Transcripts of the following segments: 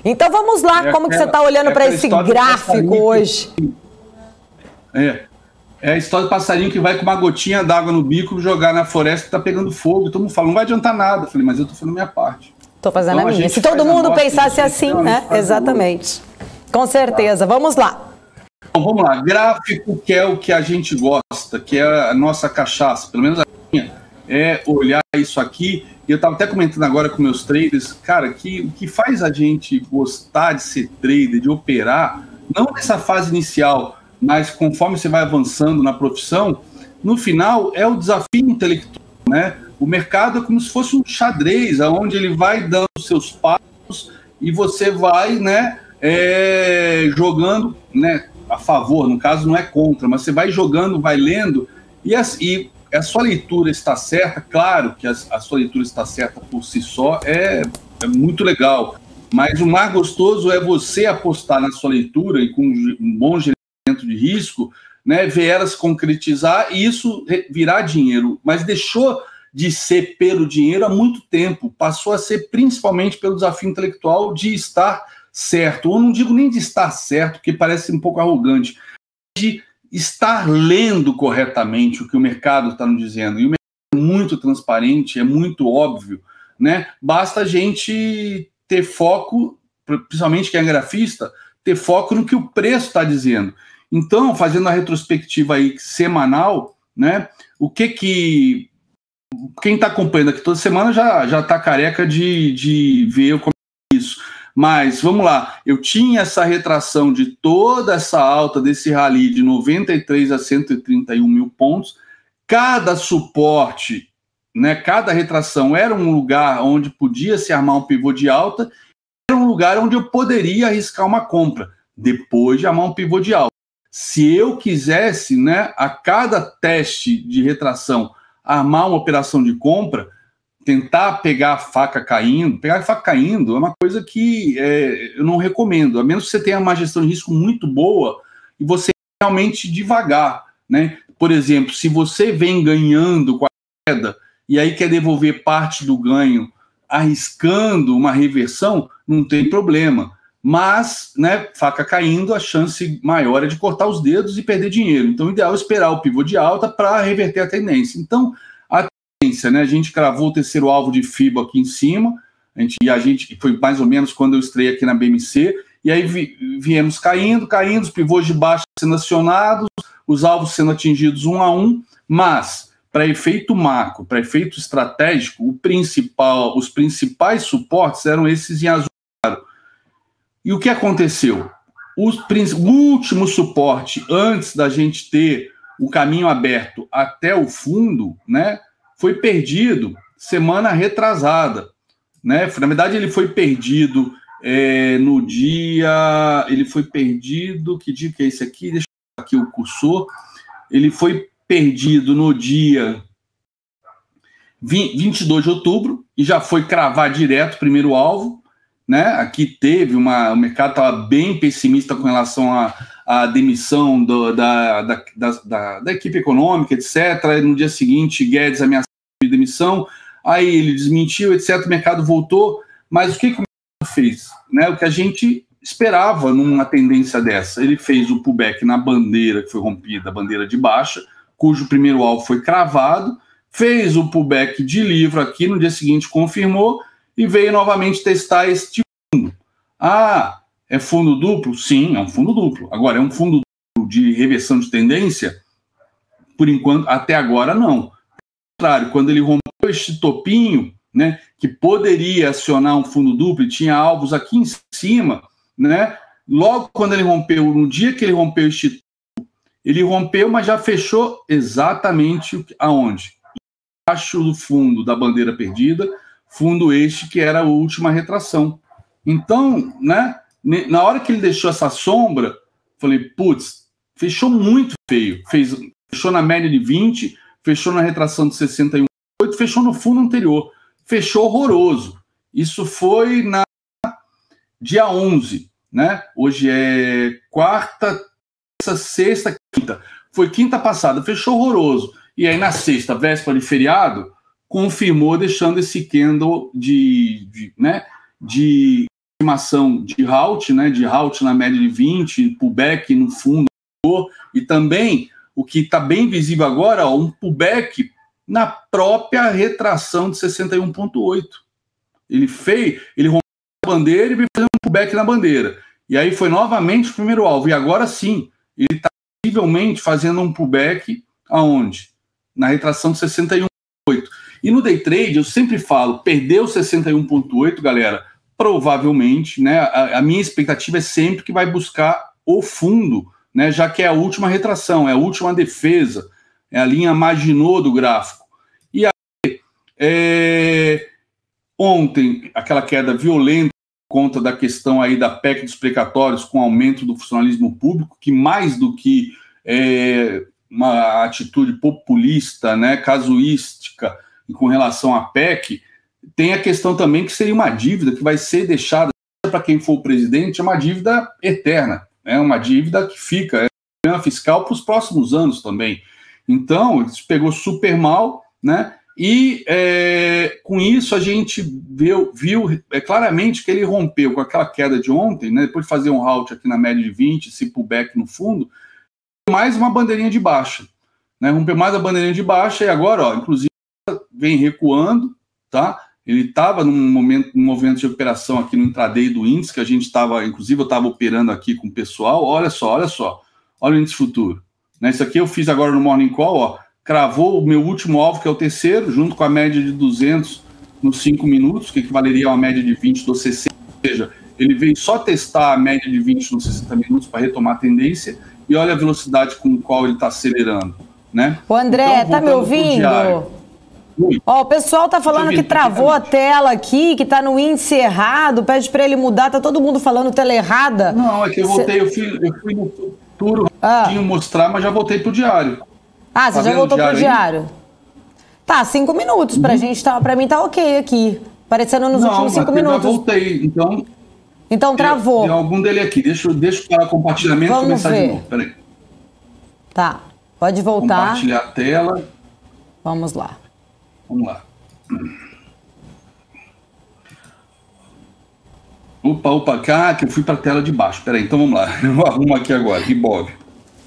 Então vamos lá, como que você está olhando para esse gráfico hoje? É a história do passarinho que vai com uma gotinha d'água no bico jogar na floresta que está pegando fogo. Todo mundo fala, não vai adiantar nada. Eu falei, mas eu estou fazendo a minha parte. Estou fazendo a minha. Se todo mundo pensasse assim, né? Exatamente. Com certeza. Vamos lá. Então, vamos lá. Gráfico, que é o que a gente gosta, que é a nossa cachaça, pelo menos a minha, é olhar isso aqui. E eu estava até comentando agora com meus traders, cara, que o que faz a gente gostar de ser trader, de operar, não nessa fase inicial, mas conforme você vai avançando na profissão, no final é o desafio intelectual, né? O mercado é como se fosse um xadrez, onde ele vai dando os seus passos e você vai, né, jogando, né, a favor, no caso não é contra, mas você vai jogando, vai lendo, e a sua leitura está certa. Claro que a sua leitura está certa por si só, é muito legal, mas o mais gostoso é você apostar na sua leitura e com um bom gerenciamento de risco, né, ver ela se concretizar e isso virar dinheiro, mas deixou de ser pelo dinheiro há muito tempo, passou a ser principalmente pelo desafio intelectual de estar certo, ou não digo nem de estar certo, porque parece um pouco arrogante, de estar lendo corretamente o que o mercado está nos dizendo. E o mercado é muito transparente, é muito óbvio, né? Basta a gente ter foco, principalmente quem é grafista, ter foco no que o preço está dizendo. Então, fazendo a retrospectiva aí semanal, né? Quem está acompanhando aqui toda semana já está careca de ver como é isso. Mas, vamos lá, eu tinha essa retração de toda essa alta desse rally de 93 a 131 mil pontos. Cada suporte, né, cada retração era um lugar onde podia se armar um pivô de alta, era um lugar onde eu poderia arriscar uma compra, depois de armar um pivô de alta. Se eu quisesse, né, a cada teste de retração, armar uma operação de compra, tentar pegar a faca caindo, é uma coisa que eu não recomendo, a menos que você tenha uma gestão de risco muito boa e você realmente devagar, né? Por exemplo, se você vem ganhando com a queda e aí quer devolver parte do ganho arriscando uma reversão, não tem problema. Mas, né, faca caindo, a chance maior é de cortar os dedos e perder dinheiro. Então, o ideal é esperar o pivô de alta para reverter a tendência. Então, né? A gente cravou o terceiro alvo de FIBO aqui em cima, a gente foi mais ou menos quando eu estrei aqui na BMC, e aí viemos caindo, os pivôs de baixo sendo acionados, os alvos sendo atingidos um a um, mas para efeito macro, para efeito estratégico, os principais suportes eram esses em azul claro. E o que aconteceu? O último suporte, antes da gente ter o caminho aberto até o fundo, né, foi perdido semana retrasada, né? Na verdade, ele foi perdido no dia... Ele foi perdido... Que dia que é esse aqui? Deixa eu ver aqui o cursor. Ele foi perdido no dia 22 de outubro e já foi cravar direto o primeiro alvo, né? Aqui teve o mercado estava bem pessimista com relação à demissão da equipe econômica, etc. No dia seguinte, Guedes ameaçou de demissão, aí ele desmentiu, etc. O mercado voltou, mas o que o mercado fez? Né? O que a gente esperava numa tendência dessa. Ele fez o pullback na bandeira que foi rompida, a bandeira de baixa, cujo primeiro alvo foi cravado, fez o pullback de livro aqui, no dia seguinte confirmou e veio novamente testar este fundo. Ah, é fundo duplo? Sim, é um fundo duplo. Agora, é um fundo duplo de reversão de tendência? Por enquanto, até agora, não. Contrário, quando ele rompeu este topinho, né, que poderia acionar um fundo duplo e tinha alvos aqui em cima, né, logo quando ele rompeu, no dia que ele rompeu este topo, ele rompeu, mas já fechou exatamente aonde? Embaixo do fundo da bandeira perdida, fundo este que era a última retração. Então, né, na hora que ele deixou essa sombra, falei, putz, fechou muito feio. Fechou na média de 20, fechou na retração de 61,8, fechou no fundo anterior. Fechou horroroso. Isso foi na dia 11, né? Hoje é quarta, terça, sexta, quinta. Foi quinta passada, fechou horroroso. E aí na sexta, véspera de feriado, confirmou deixando esse candle de confirmação de halt, né, de halt na média de 20, pullback no fundo, e também o que está bem visível agora, ó, um pullback na própria retração de 61,8. Ele rompeu a bandeira e veio fazer um pullback na bandeira. E aí foi novamente o primeiro alvo. E agora sim, ele está visivelmente fazendo um pullback aonde? Na retração de 61,8. E no day trade, eu sempre falo, perdeu 61,8, galera, provavelmente, né, a minha expectativa é sempre que vai buscar o fundo, né, já que é a última retração, é a última defesa, é a linha marginal do gráfico. E aí, ontem, aquela queda violenta por conta da questão aí da PEC dos precatórios com aumento do funcionalismo público, que mais do que uma atitude populista, né, casuística com relação à PEC, tem a questão também que seria uma dívida que vai ser deixada para quem for o presidente, é uma dívida eterna, é uma dívida que fica, é um problema fiscal para os próximos anos também. Então, isso pegou super mal, né? E com isso a gente viu claramente que ele rompeu com aquela queda de ontem, né? Depois de fazer um halt aqui na média de 20, esse pullback no fundo, mais uma bandeirinha de baixa, né? Rompeu mais a bandeirinha de baixa e agora, ó, inclusive, vem recuando, tá? Ele estava num movimento de operação aqui no intraday do índice, que a gente estava, inclusive eu estava operando aqui com o pessoal, olha só, olha o índice futuro. Né, isso aqui eu fiz agora no Morning Call, ó, cravou o meu último alvo, que é o terceiro, junto com a média de 200 nos 5 minutos, que equivaleria a uma média de 20 dos 60, ou seja, ele veio só testar a média de 20 nos 60 minutos para retomar a tendência, e olha a velocidade com a qual ele está acelerando. Né? O André, então, tá me ouvindo? Ó, o pessoal tá falando que travou a tela aqui, que tá no índice errado, pede para ele mudar, tá todo mundo falando tela errada. Não, é que eu voltei, eu fui no futuro, mostrar, mas já voltei pro diário. Ah, você já voltou pro diário? Tá, 5 minutos, pra gente tá, pra mim tá ok aqui, aparecendo nos últimos 5 minutos. Eu já voltei, então travou. Tem algum dele aqui, deixa eu parar o compartilhamento e começar de novo, peraí. Tá, pode voltar. Compartilhar a tela. Vamos lá. Vamos lá. Opa, que eu fui para a tela de baixo. Peraí, então vamos lá. Eu arrumo aqui agora, Ibov.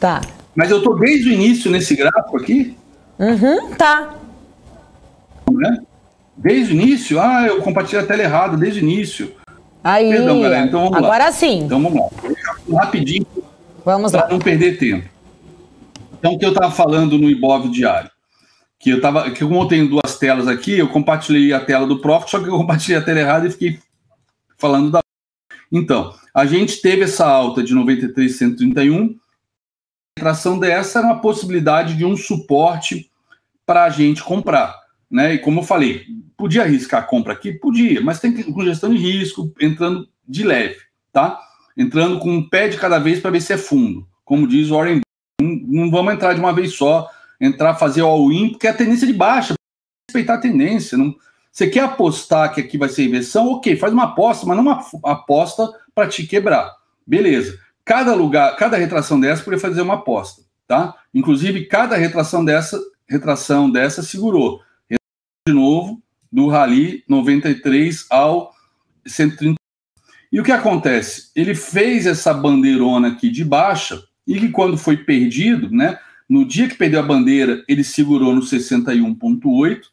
Tá. Mas eu tô desde o início nesse gráfico aqui? Tá. Né? Desde o início? Eu compartilhei a tela errada, desde o início. Aí. Perdão, galera. Então vamos lá. Agora sim. Então vamos lá. Rapidinho. Vamos lá. Para não perder tempo. Então, o que eu estava falando no Ibov diário? Que como eu tenho duas telas aqui, eu compartilhei a tela do Profit, só que eu compartilhei a tela errada e fiquei falando da... Então, a gente teve essa alta de 93,131, a retração dessa era uma possibilidade de um suporte para a gente comprar, né? E como eu falei, podia arriscar a compra aqui? Podia, mas tem que com gestão de risco, entrando de leve, tá? Entrando com um pé de cada vez para ver se é fundo, como diz o Warren. Não vamos entrar de uma vez só, fazer all-in, porque é a tendência de baixa, respeitar a tendência. Não, você quer apostar que aqui vai ser inversão? Ok, faz uma aposta, mas não uma aposta para te quebrar. Beleza. Cada retração dessa poderia fazer uma aposta, tá? Inclusive, cada retração dessa segurou. De novo, do rally 93 ao 130. E o que acontece? Ele fez essa bandeirona aqui de baixa, e que quando foi perdido, né? No dia que perdeu a bandeira, ele segurou no 61,8,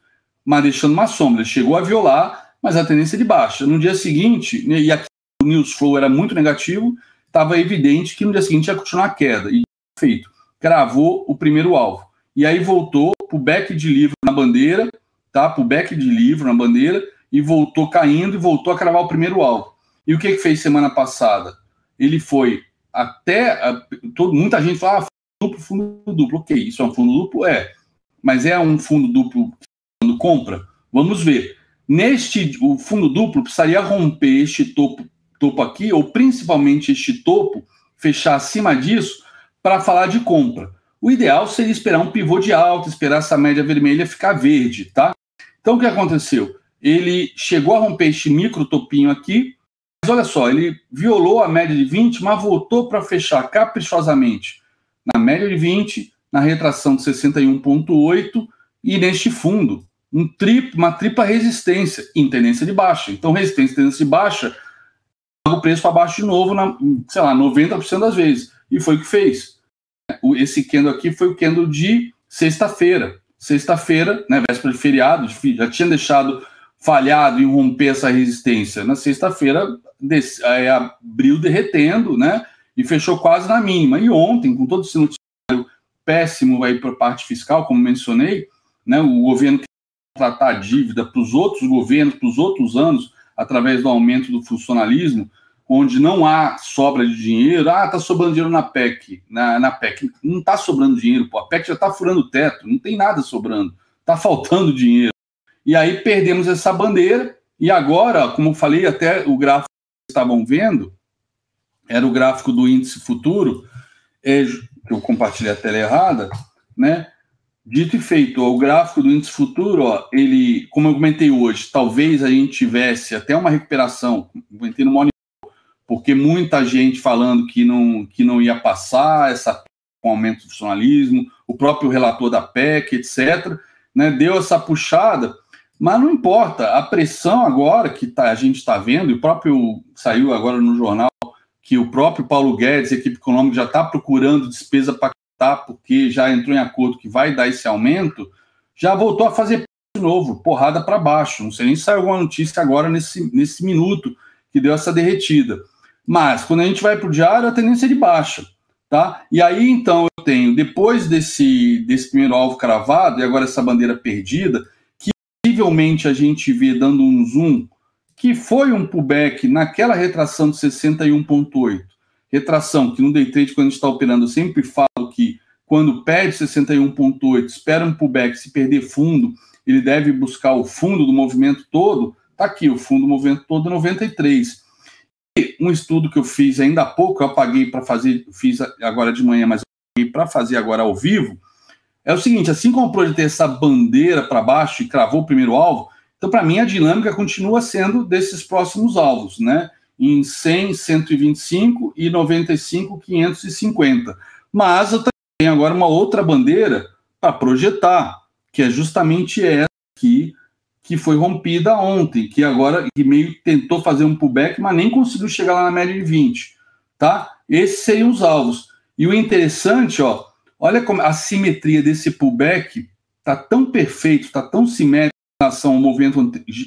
mas deixando uma sombra. Ele chegou a violar, mas a tendência de baixa. No dia seguinte, e aqui o news flow era muito negativo, estava evidente que no dia seguinte ia continuar a queda. E feito, cravou o primeiro alvo. E aí voltou para o back de livro na bandeira, tá? Para o back de livro na bandeira, e voltou caindo e voltou a cravar o primeiro alvo. E o que fez semana passada? Ele foi muita gente fala, fundo duplo, ok, isso é um fundo duplo? Mas é um fundo duplo quando compra? Vamos ver. O fundo duplo precisaria romper este topo aqui, ou principalmente este topo, fechar acima disso, para falar de compra. O ideal seria esperar um pivô de alta, esperar essa média vermelha ficar verde, tá? Então o que aconteceu? Ele chegou a romper este micro topinho aqui, mas olha só, ele violou a média de 20, mas voltou para fechar caprichosamente na média de 20, na retração de 61,8 e neste fundo, uma tripla resistência em tendência de baixa. Então, resistência e tendência de baixa o preço abaixo de novo, sei lá, 90% das vezes. E foi o que fez. Esse candle aqui foi o candle de sexta-feira. Sexta-feira, né, véspera de feriado, já tinha deixado falhado em romper essa resistência. Na sexta-feira, abriu derretendo, né, e fechou quase na mínima. E ontem, com todo esse noticiário péssimo aí para a parte fiscal, como mencionei, né, o governo quer tratar a dívida para os outros governos, para os outros anos, através do aumento do funcionalismo, onde não há sobra de dinheiro. Tá sobrando dinheiro na PEC. Na PEC não está sobrando dinheiro, pô. A PEC já está furando o teto, não tem nada sobrando, está faltando dinheiro. E aí perdemos essa bandeira, e agora, como eu falei, até o gráfico que vocês estavam vendo, era o gráfico do índice futuro, que eu compartilhei a tela errada, né? Dito e feito, o gráfico do índice futuro, ele, como eu comentei hoje, talvez a gente tivesse até uma recuperação, comentei no Morning, porque muita gente falando que não ia passar com aumento do funcionalismo, o próprio relator da PEC, etc., né, deu essa puxada, mas não importa, a pressão agora que a gente está vendo, e o próprio saiu agora no jornal, que o próprio Paulo Guedes, a equipe econômica, já está procurando despesa para quitar, porque já entrou em acordo que vai dar esse aumento, já voltou a fazer de novo, porrada para baixo. Não sei nem se saiu alguma notícia agora nesse minuto que deu essa derretida. Mas, quando a gente vai para o diário, a tendência é de baixa, tá? E aí, então, eu tenho, depois desse primeiro alvo cravado, e agora essa bandeira perdida, que possivelmente a gente vê dando um zoom, que foi um pullback naquela retração de 61,8. Retração que no day trade, quando a gente está operando, eu sempre falo que quando perde 61,8, espera um pullback, se perder fundo, ele deve buscar o fundo do movimento todo. Tá aqui, o fundo do movimento todo 93. Um estudo que eu fiz ainda há pouco, eu apaguei para fazer, fiz agora de manhã, mas eu apaguei para fazer agora ao vivo, é o seguinte: assim como o projeto tem essa bandeira para baixo e cravou o primeiro alvo, então para mim a dinâmica continua sendo desses próximos alvos, né? Em 100, 125 e 95, 550. Mas eu tenho agora uma outra bandeira para projetar, que é justamente essa aqui, que foi rompida ontem, que agora que meio tentou fazer um pullback, mas nem conseguiu chegar lá na média de 20, tá? Esses seriam os alvos. E o interessante, olha como a simetria desse pullback tá tão perfeito, tá tão simétrico em relação ao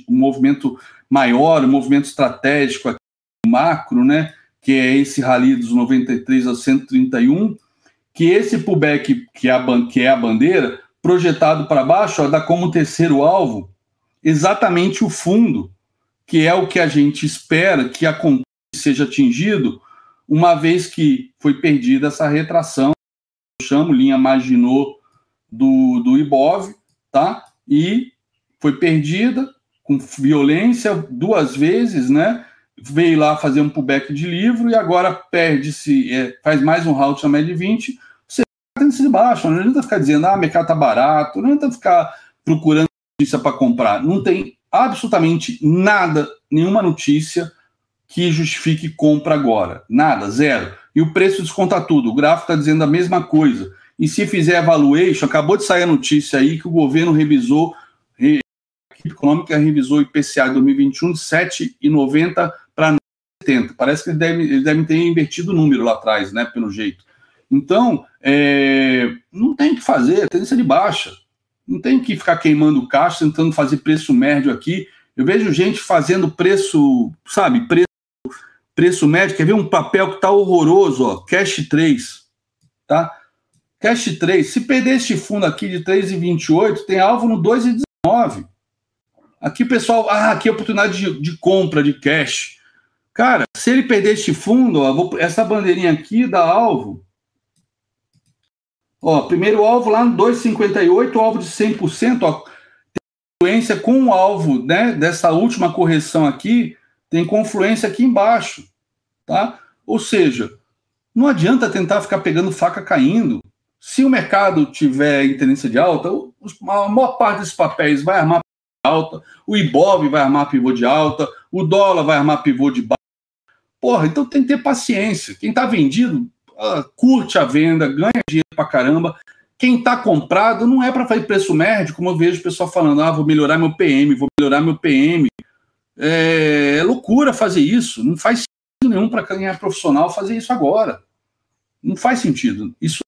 movimento maior, o movimento estratégico aqui, macro, né? Que é esse rally dos 93 a 131, que esse pullback, que é a bandeira, projetado para baixo, dá como terceiro alvo exatamente o fundo, que é o que a gente espera que seja atingido, uma vez que foi perdida essa retração, eu chamo linha Maginot do Ibov, tá? E foi perdida com violência 2 vezes, né? Veio lá fazer um pullback de livro e agora perde-se, faz mais um round na média de 20, você tem que ser de baixo, não adianta ficar dizendo, o mercado tá barato, não adianta ficar procurando notícia para comprar. Não tem absolutamente nada, nenhuma notícia que justifique compra agora. Nada, zero. E o preço desconta tudo. O gráfico está dizendo a mesma coisa. E se fizer valuation, acabou de sair a notícia aí que o governo revisou, a equipe econômica revisou o IPCA de 2021 de 7,90 para 9,70. Parece que eles devem ter invertido o número lá atrás, né, pelo jeito. Então, não tem o que fazer, tendência de baixa. Não tem que ficar queimando caixa, tentando fazer preço médio aqui. Eu vejo gente fazendo preço, sabe, preço médio. Quer ver um papel que está horroroso, Cash 3, tá? Cash 3, se perder este fundo aqui de 3,28, tem alvo no 2,19. Aqui, pessoal, aqui é oportunidade de compra de cash. Cara, se ele perder este fundo, essa bandeirinha aqui dá alvo. Primeiro alvo lá no 2,58, alvo de 100%, tem confluência com o alvo, né, dessa última correção aqui, tem confluência aqui embaixo, tá? Ou seja, não adianta tentar ficar pegando faca caindo. Se o mercado tiver em tendência de alta, a maior parte desses papéis vai armar pivô de alta, o Ibov vai armar pivô de alta, o dólar vai armar pivô de baixa. Então tem que ter paciência. Quem está vendido, curte a venda, ganha dinheiro pra caramba. Quem está comprado não é para fazer preço médio, como eu vejo o pessoal falando, vou melhorar meu PM, vou melhorar meu PM. É loucura fazer isso, não faz sentido nenhum para quem é profissional fazer isso agora. Não faz sentido. Isso